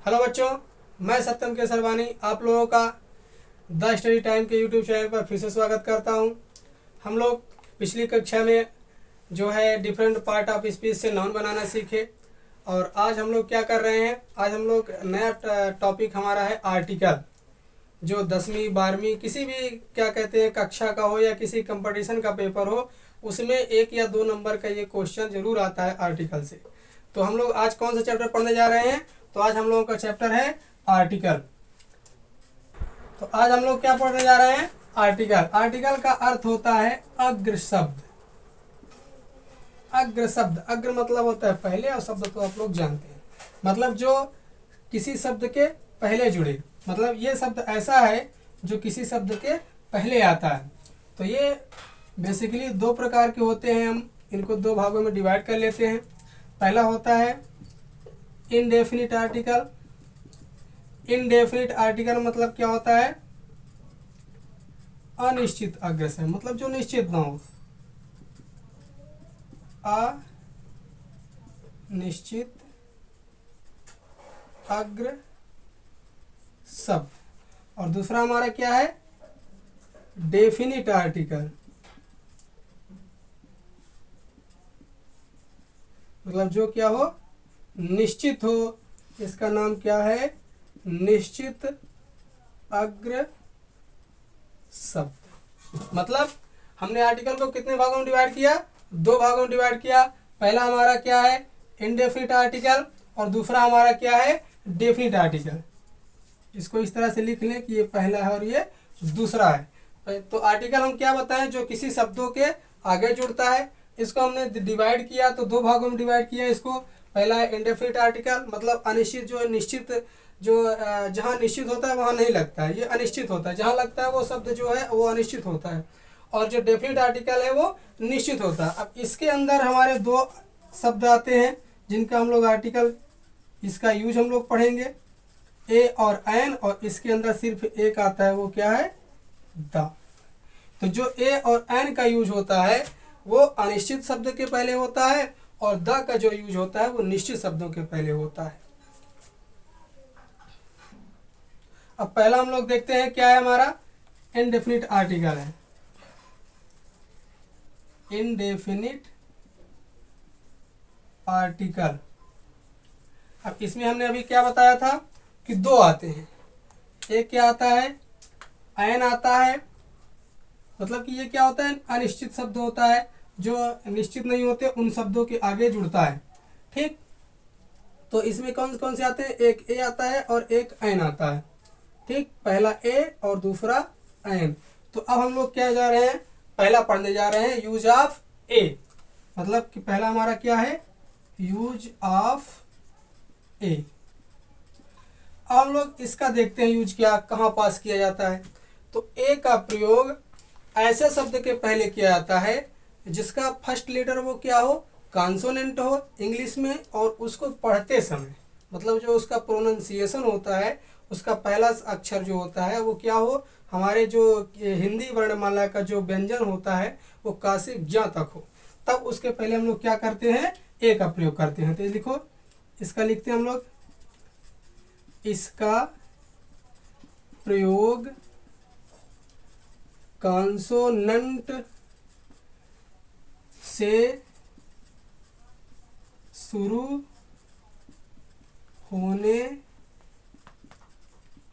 Hello बच्चों, मैं सत्यम केसरवानी आप लोगों का द स्टडी टाइम के यूट्यूब चैनल पर फिर से स्वागत करता हूं। हम लोग पिछली कक्षा में जो है डिफरेंट पार्ट ऑफ स्पीच से नाउन बनाना सीखे और आज हम लोग क्या कर रहे हैं। आज हम लोग नया टॉपिक हमारा है आर्टिकल। जो 10वीं 12वीं किसी भी क्या कहते हैं कक्षा का हो या किसी कंपटीशन का पेपर हो, उसमें 1 या 2 नंबर का ये क्वेश्चन जरूर आता है आर्टिकल से। तो हम लोग आज कौन सा चैप्टर पढ़ने जा रहे हैं? तो आज हम लोगों का चैप्टर है आर्टिकल। तो आज हम लोग क्या पढ़ने जा रहे हैं? आर्टिकल। आर्टिकल का अर्थ होता है अग्र शब्द। अग्र शब्द, अग्र मतलब होता है पहले, और शब्द तो आप लोग जानते हैं मतलब जो किसी शब्द के पहले जुड़े। मतलब ये शब्द ऐसा है जो किसी शब्द के पहले आता है। तो ये बेसिकली 2 प्रकार के होते हैं। हम इनको 2 भागों में डिवाइड कर लेते हैं। पहला होता है इनडेफिनिट आर्टिकल। इनडेफिनिट आर्टिकल मतलब क्या होता है? अनिश्चित अग्र से, मतलब जो निश्चित ना हो। अनिश्चित अग्र शब्द। और दूसरा हमारा क्या है? Definite article. मतलब जो क्या हो? निश्चित हो। इसका नाम क्या है? निश्चित अग्र शब्द। मतलब हमने आर्टिकल को कितने भागों में डिवाइड किया? 2 भागों में डिवाइड किया। पहला हमारा क्या है? इनडेफिनिट आर्टिकल, और दूसरा हमारा क्या है? Definite article. इसको इस तरह से लिख लें कि ये पहला है और ये दूसरा है। तो आर्टिकल हम क्या बताएं? जो किसी शब्दों के आगे जुड़ता है। इसको हमने डिवाइड किया तो 2 भागों में डिवाइड किया इसको। पहला है इनडेफिनिट आर्टिकल, मतलब अनिश्चित, जो निश्चित, जो जहाँ निश्चित होता है वहाँ नहीं लगता है, ये अनिश्चित होता है। जहाँ लगता है वो शब्द जो है वो अनिश्चित होता है। और जो डेफिनिट आर्टिकल है वो निश्चित होता है। अब इसके अंदर हमारे 2 शब्द आते हैं जिनका हम लोग आर्टिकल, इसका यूज हम लोग पढ़ेंगे, ए और एन। और इसके अंदर सिर्फ एक आता है, वो क्या है? द। तो जो ए और एन का यूज होता है वो अनिश्चित शब्द के पहले होता है, और द का जो यूज होता है वो निश्चित शब्दों के पहले होता है। अब पहला हम लोग देखते हैं क्या है हमारा? इनडेफिनिट आर्टिकल है। Indefinite article. अब इसमें हमने अभी क्या बताया था कि 2 आते हैं। एक क्या आता है? एन आता है। मतलब कि ये क्या होता है? अनिश्चित शब्द होता है, जो निश्चित नहीं होते उन शब्दों के आगे जुड़ता है। ठीक। तो इसमें कौन कौन से आते हैं? एक ए आता है और एक एन आता है। ठीक, पहला ए और दूसरा एन। तो अब हम लोग क्या जा रहे हैं? पहला पढ़ने जा रहे हैं यूज ऑफ ए। मतलब कि पहला हमारा क्या है? यूज ऑफ ए। अब हम लोग इसका देखते हैं यूज क्या, कहाँ पास किया जाता है। तो ए का प्रयोग ऐसे शब्द के पहले किया जाता है जिसका फर्स्ट लेटर वो क्या हो? कॉन्सोनेंट हो इंग्लिश में, और उसको पढ़ते समय, मतलब जो उसका प्रोनाउंसिएशन होता है, उसका पहला अक्षर जो होता है वो क्या हो? हमारे जो हिंदी वर्णमाला का जो व्यंजन होता है वो का से ज्ञ तक हो। तब उसके पहले हम लोग क्या करते हैं? ए का प्रयोग करते हैं। तो लिखो, इसका लिखते हैं हम लोग, इसका प्रयोग कॉन्सोनेंट से शुरू होने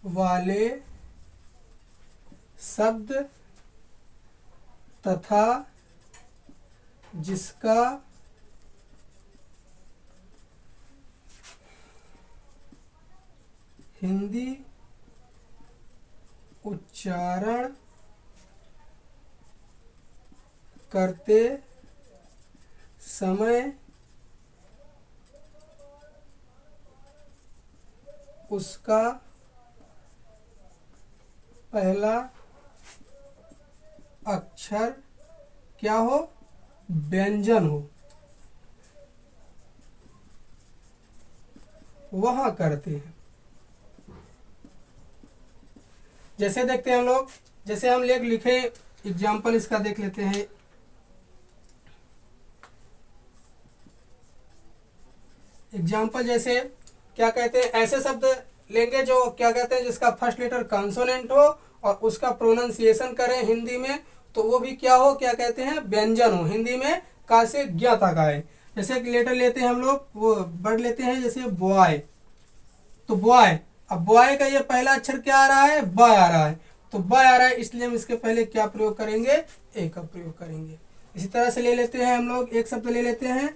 वाले शब्द तथा जिसका हिंदी उच्चारण करते समय उसका पहला अक्षर क्या हो? व्यंजन हो, वहां करते हैं। जैसे देखते हैं हम लोग, जैसे हम लिखे एग्जाम्पल इसका देख लेते हैं। एग्जाम्पल जैसे क्या कहते हैं, ऐसे शब्द लेंगे जो क्या कहते हैं जिसका फर्स्ट लेटर कॉन्सोनेंट हो और उसका प्रोनाउंसिएशन करें हिंदी में तो वो भी क्या हो, क्या कहते हैं, व्यंजन हो, हिंदी में का से ज्ञ तक आए। जैसे एक लेटर लेते हैं हम लोग, वो वर्ड लेते हैं जैसे बॉय, तो बॉय, अब बॉय का ये पहला अक्षर क्या आ रहा है, ब आ रहा है, तो ब आ रहा है इसलिए हम इसके पहले क्या प्रयोग करेंगे, ए का प्रयोग करेंगे। इसी तरह से ले लेते हैं हम लोग, एक शब्द ले लेते हैं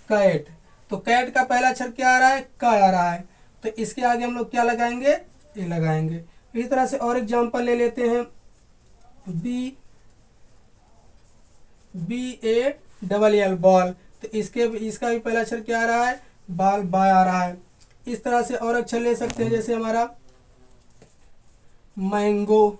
कैट, तो कैट का पहला अक्षर क्या आ रहा है, क आ रहा है, तो इसके आगे हम लोग क्या लगाएंगे, ए लगाएंगे। इसी तरह से और एग्जाम्पल ले लेते हैं, BALL बॉल, तो इसका भी पहला अक्षर क्या आ रहा है, बाल, बा आ रहा है। इस तरह से और अक्षर ले सकते हैं जैसे हमारा मैंगो,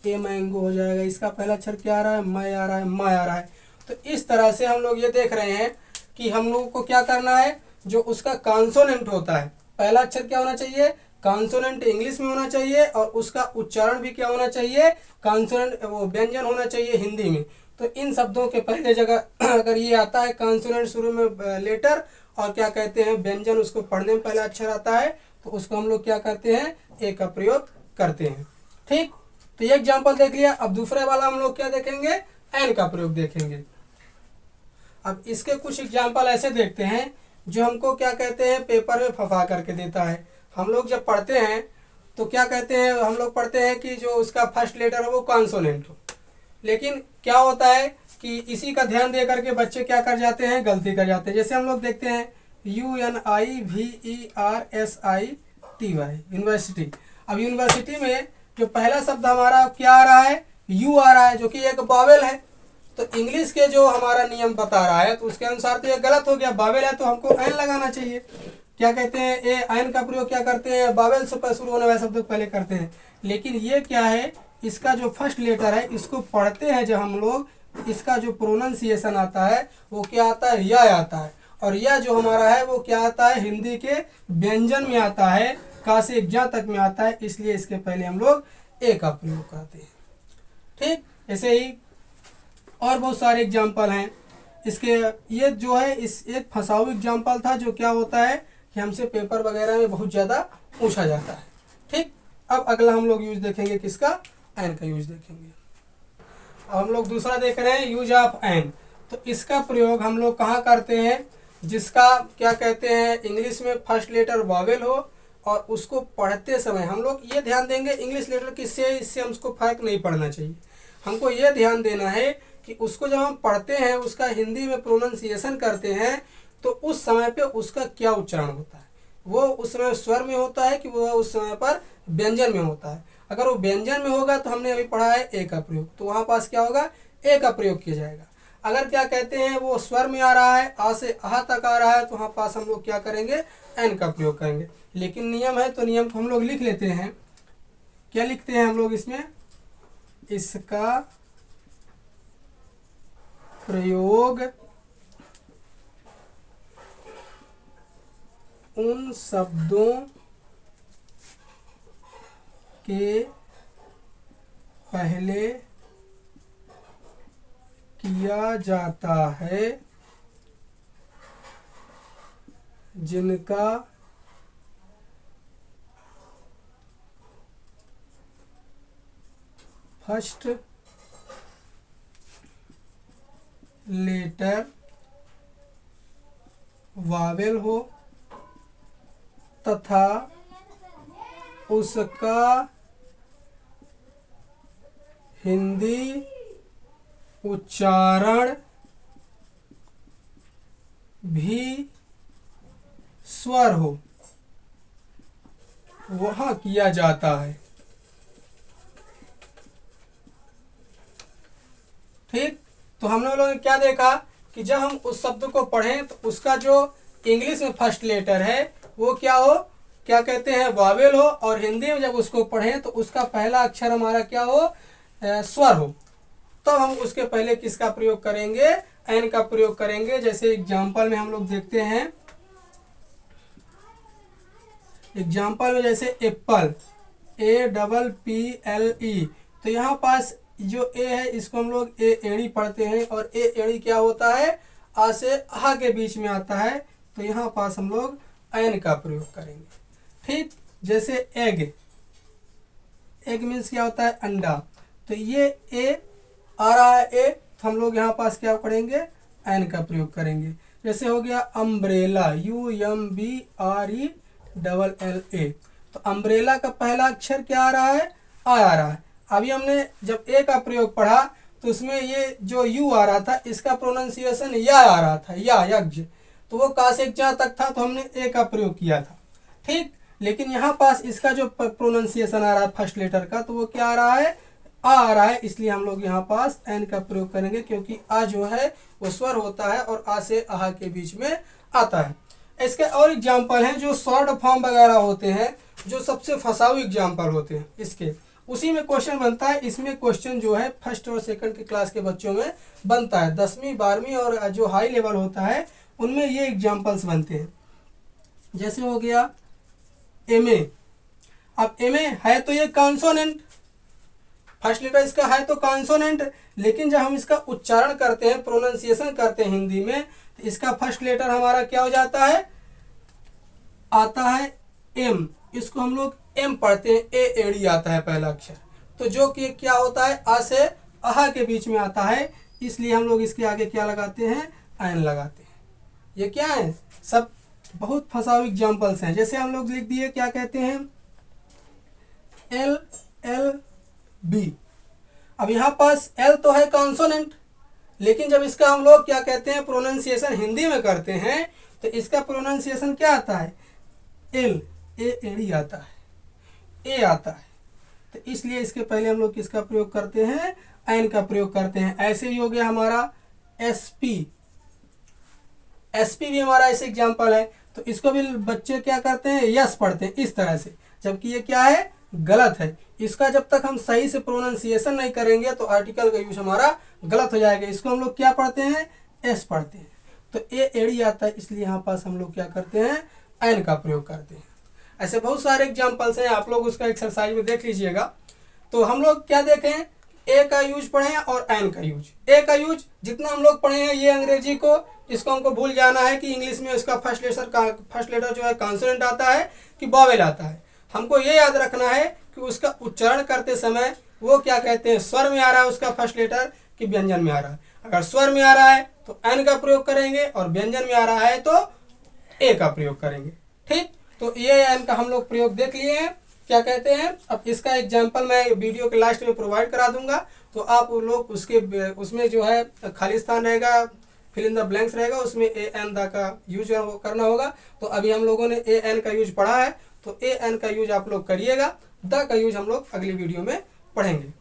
ए मैंगो हो जाएगा, इसका पहला अक्षर क्या आ रहा है, मैं आ रहा है, मा आ रहा है। तो इस तरह से हम लोग ये देख रहे हैं कि हम लोगों को क्या करना है, जो उसका कॉन्सोनेंट होता है, पहला अक्षर क्या होना चाहिए, कॉन्सोनेंट इंग्लिश में होना चाहिए और उसका उच्चारण भी क्या होना चाहिए, कॉन्सोनेंट, वो व्यंजन होना चाहिए हिंदी में। तो इन शब्दों के पहले जगह अगर ये आता है कॉन्सोनेंट शुरू में लेटर और क्या कहते हैं व्यंजन, उसको पढ़ने में पहला अक्षर आता है, तो उसको हम लोग क्या करते हैं, ए का प्रयोग करते हैं। ठीक, तो ये एग्जाम्पल देख लिया। अब दूसरे वाला हम लोग क्या देखेंगे, एन का प्रयोग देखेंगे। अब इसके कुछ एग्जाम्पल ऐसे देखते हैं जो हमको क्या कहते हैं पेपर में फंसा करके देता है। हम लोग जब पढ़ते हैं तो क्या कहते हैं, हम लोग पढ़ते हैं कि जो उसका फर्स्ट लेटर हो वो कॉन्सोनेंट हो, लेकिन क्या होता है कि इसी का ध्यान दे करके बच्चे क्या कर जाते हैं, गलती कर जाते हैं। जैसे हम लोग देखते हैं UNIVERSITY, यूनिवर्सिटी। अब यूनिवर्सिटी में जो पहला शब्द हमारा क्या आ रहा है, यू आ रहा है, जो कि एक बावेल है। तो इंग्लिश के जो हमारा नियम बता रहा है तो उसके अनुसार तो ये गलत हो गया, बावेल है तो हमको एन लगाना चाहिए। क्या कहते हैं, ए एन का प्रयोग क्या करते हैं, बावेल से शुरू होने वाले शब्द पहले करते हैं। लेकिन ये क्या है, इसका जो फर्स्ट लेटर है इसको पढ़ते हैं जब हम लोग, इसका जो प्रोनाउंसिएशन आता है वो क्या आता है, या आता है, और यह जो हमारा है वो क्या आता है, हिंदी के व्यंजन में आता है, का से ज्ञ तक में आता है, इसलिए इसके पहले हम लोग ए का प्रयोग करते हैं। ठीक, ऐसे ही और बहुत सारे एग्जाम्पल हैं इसके। ये जो है इस एक फंसाऊ एग्जाम्पल था जो क्या होता है कि हमसे पेपर वगैरह में बहुत ज़्यादा पूछा जाता है। ठीक, अब अगला हम लोग यूज देखेंगे किसका, एन का यूज देखेंगे। अब हम लोग दूसरा देख रहे हैं यूज ऑफ एन। तो इसका प्रयोग हम लोग कहाँ करते हैं, जिसका क्या कहते हैं इंग्लिश में फर्स्ट लेटर वावेल हो और उसको पढ़ते समय हम लोग ये ध्यान देंगे इंग्लिश लेटर किससे, इससे हमको फर्क नहीं पड़ना चाहिए। हमको ये ध्यान देना है कि उसको जब हम पढ़ते हैं, उसका हिंदी में प्रोनाउंसिएशन करते हैं, तो उस समय पे उसका क्या उच्चारण होता है, वो उस समय स्वर में होता है कि वो उस समय पर व्यंजन में होता है। अगर वो व्यंजन में होगा तो हमने अभी पढ़ा है ए का प्रयोग, तो वहाँ पास क्या होगा, ए का प्रयोग किया जाएगा। अगर क्या कहते हैं वो स्वर में आ रहा है, आ से आह तक आ रहा है, तो वहाँ पास हम लोग क्या करेंगे, एन का प्रयोग करेंगे। लेकिन नियम है तो नियम को हम लोग लिख लेते हैं। क्या लिखते हैं हम लोग इसमें, इसका प्रयोग उन शब्दों के पहले किया जाता है जिनका फर्स्ट लेटर वावेल हो तथा उसका हिंदी उच्चारण भी स्वर हो, वहाँ किया जाता है। ठीक, तो हम लोगों ने क्या देखा कि जब हम उस शब्द को पढ़ें तो उसका जो इंग्लिश में फर्स्ट लेटर है वो क्या हो, क्या कहते हैं वावेल हो, और हिंदी में जब उसको पढ़ें तो उसका पहला अक्षर हमारा क्या हो, स्वर हो। तो हम उसके पहले किसका प्रयोग करेंगे, एन का प्रयोग करेंगे। जैसे एग्जाम्पल में हम लोग देखते हैं, एग्जाम्पल में जैसे एप्पल, APPLE, तो यहाँ पास जो ए है इसको हम लोग ए एड़ी पढ़ते हैं, और ए एड़ी क्या होता है, आ से आ के बीच में आता है, तो यहाँ पास हम लोग एन का प्रयोग करेंगे। ठीक, जैसे एग, एग मीन्स क्या होता है, अंडा, तो ये ए आ रहा है ए, तो हम लोग यहाँ पास क्या पढ़ेंगे, एन का प्रयोग करेंगे। जैसे हो गया अम्ब्रेला, UMBRELLA, तो अम्ब्रेला का पहला अक्षर क्या आ रहा है, आ रहा है। अभी हमने जब ए का प्रयोग पढ़ा तो उसमें ये जो यू आ रहा था इसका प्रोनाउंसिएशन या आ रहा था, या यज्ञ, तो वो का से जा तक था, तो हमने ए का प्रयोग किया था। ठीक, लेकिन यहाँ पास इसका जो प्रोनाउंसिएशन आ रहा है फर्स्ट लेटर का, तो वो क्या आ रहा है, आ रहा है, इसलिए हम लोग यहाँ पास एन का प्रयोग करेंगे, क्योंकि आ जो है वो स्वर होता है और आ से आहा के बीच में आता है। इसके और एग्जाम्पल हैं जो शॉर्ट फॉर्म वगैरह होते हैं, जो सबसे फंसाऊ एग्जाम्पल होते हैं इसके, उसी में क्वेश्चन बनता है। इसमें क्वेश्चन जो है फर्स्ट और सेकंड की क्लास के बच्चों में बनता है, 10वीं 12वीं और जो हाई लेवल होता है उनमें ये एग्जाम्पल्स बनते हैं। जैसे हो गया एमए, अब एमए है तो ये कॉन्सोनेंट, फर्स्ट लेटर इसका है तो कॉन्सोनेंट, लेकिन जब हम इसका उच्चारण करते हैं, प्रोनाउंसिएशन करते हैं हिंदी में, तो इसका फर्स्ट लेटर हमारा क्या हो जाता है, आता है एम, इसको हम लोग एम पढ़ते हैं, ए एड़ी आता है पहला अक्षर, तो जो कि क्या होता है आ से आहा के बीच में आता है, इसलिए हम लोग इसके आगे क्या लगाते हैं, एन लगाते हैं। ये क्या है, सब बहुत फंसाऊ एग्जाम्पल्स हैं। जैसे हम लोग लिख दिए, क्या कहते हैं, LLB, अब यहाँ पास एल तो है कॉन्सोनेंट, लेकिन जब इसका हम लोग क्या कहते हैं प्रोनाउंसिएशन हिंदी में करते हैं, तो इसका प्रोनाउंसिएशन क्या आता है, एल, ए एड़ी आता है, ए आता है, तो इसलिए इसके पहले हम लोग किसका प्रयोग करते हैं, एन का प्रयोग करते हैं। ऐसे ही हो गया हमारा SP, SP भी हमारा ऐसे एग्जाम्पल है, तो इसको भी बच्चे क्या करते हैं, यस पढ़ते हैं इस तरह से, जबकि ये क्या है, गलत है। इसका जब तक हम सही से प्रोनाउंसिएशन नहीं करेंगे तो आर्टिकल का यूज हमारा गलत हो जाएगा। इसको हम लोग क्या पढ़ते हैं, एस पढ़ते हैं, तो ए एड़ी आता है, इसलिए यहाँ पास हम लोग क्या करते हैं, एन का प्रयोग करते हैं। ऐसे बहुत सारे एग्जाम्पल्स हैं, आप लोग उसका एक्सरसाइज में देख लीजिएगा। तो हम लोग क्या देखें, ए का यूज पढ़े हैं और एन का यूज। ए का यूज जितना हम लोग पढ़े हैं ये अंग्रेजी को, इसको हमको भूल जाना है कि इंग्लिश में इसका फर्स्ट लेटर जो है कॉन्सोनेंट आता है कि वॉवेल आता है। हमको ये याद रखना है कि उसका उच्चारण करते समय वो क्या कहते हैं, स्वर में आ रहा है उसका फर्स्ट लेटर कि व्यंजन में आ रहा है। अगर स्वर में आ रहा है तो एन का प्रयोग करेंगे, और व्यंजन में आ रहा है तो ए का प्रयोग करेंगे। ठीक, तो ये एन का हम लोग प्रयोग देख लिए हैं, क्या कहते हैं। अब इसका एग्जाम्पल मैं वीडियो के लास्ट में प्रोवाइड करा दूंगा, तो आप लोग उसमें जो है खाली स्थान रहेगा, फिल इन द ब्लैंक्स रहेगा, उसमें ए एन द का यूज करना होगा। तो अभी हम लोगों ने ए एन का यूज पढ़ा है, तो ए एन का यूज आप लोग करिएगा, द का यूज हम लोग अगली वीडियो में पढ़ेंगे।